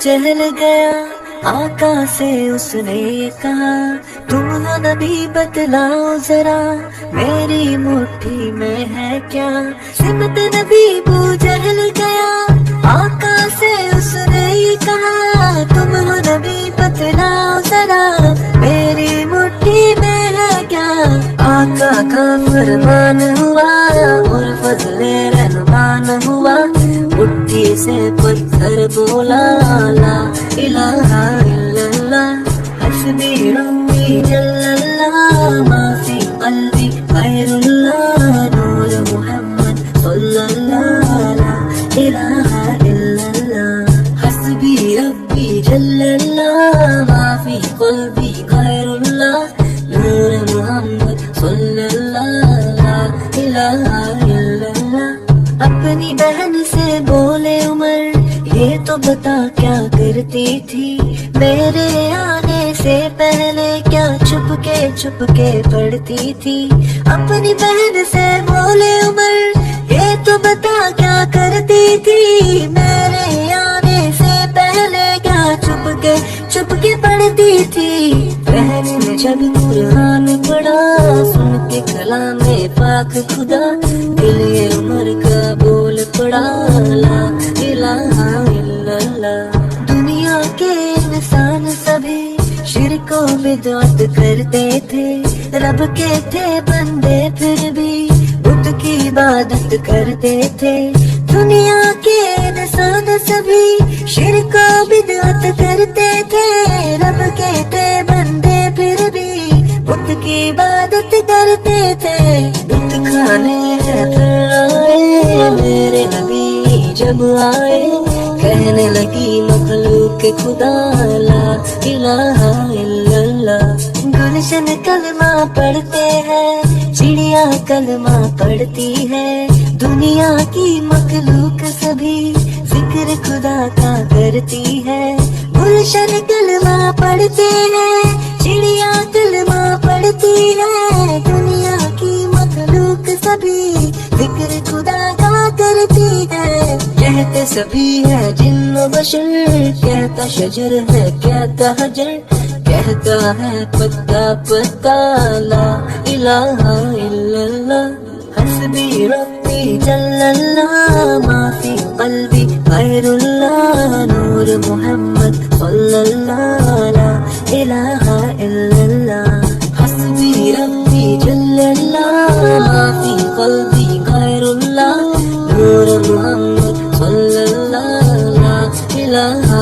जहल गया, आका से उसने कहा तुम हो नबी बतलाओ जरा, मेरी मुट्ठी में है क्या। सिमत नबी अबू जहल गया, आका से उसने कहा तुम हो नबी बतलाओ जरा, मेरी मुट्ठी में है क्या। आका का फरमान हुआ और फजले रहमान हुआ, मुट्ठी से पत्थर बोला ला इलाहा इल्लल्लाह, हस्बी रब्बी जल्लल्लाह, मा फी क़ल्बी ग़ैरुल्लाह, नूर मुहम्मद सल्लल्लाह, ला इलाहा इल्लल्लाह, हस्बी रब्बी जल्लल्लाह, मा फी क़ल्बी ग़ैरुल्लाह, नूर मुहम्मद सल्लल्लाह, ला इलाहा इल्लल्लाह। अपनी बहन से बोले उमर, ये तो बता क्या करती थी, मेरे आने से पहले क्या छुपके पढ़ती थी। अपनी बहन से बोले उमर, ये तो बता क्या करती थी, मेरे आने से पहले क्या छुपके पढ़ती थी। बहन ने जब कुरान पढ़ा, सुन के कलाम पाक खुदा, दिल ये उमर का बोल पड़ा ला इलाहा इल्लल्लाह। दुनिया के इंसान सभी शिर्क व बिदअत करते थे, रब के थे बंदे फिर भी बुत की इबादत करते थे। दुनिया के इंसान सभी शिर्क व बिदअत करते थे, रब के थे बंदे फिर भी बुत की इबादत करते थे। बुत खाने फिर आए मेरे नबी जब आए, कहने लगी मखलूक खुदा ला इलाहा इल्लल्लाह। गुलशन कलमा पढ़ते हैं, चिड़िया कलमा पढ़ती है, दुनिया की मखलूक सभी जिक्र खुदा का करती है। गुलशन कलमा पढ़ते हैं, चिड़िया कलमा पढ़ती है, दुनिया की मखलूक सभी जिक्र खुदा का करती है। कहते सभी है जिन्न बशर, कहता शजर है कहता हजर, कहता है पत्ता पत्ता ला इलाहा इल्लल्लाह, हस्बी रब्बी जल्लल्लाह, मा फी क़ल्बी ग़ैरुल्लाह, नूर मुहम्मद सल्लल्लाह, ला इलाहा इल्लल्लाह, हस्बी रब्बी जल्लल्लाह, मा फी क़ल्बी ग़ैरुल्लाह, नूर मुहम्मद सल्लल्लाह, ला इलाहा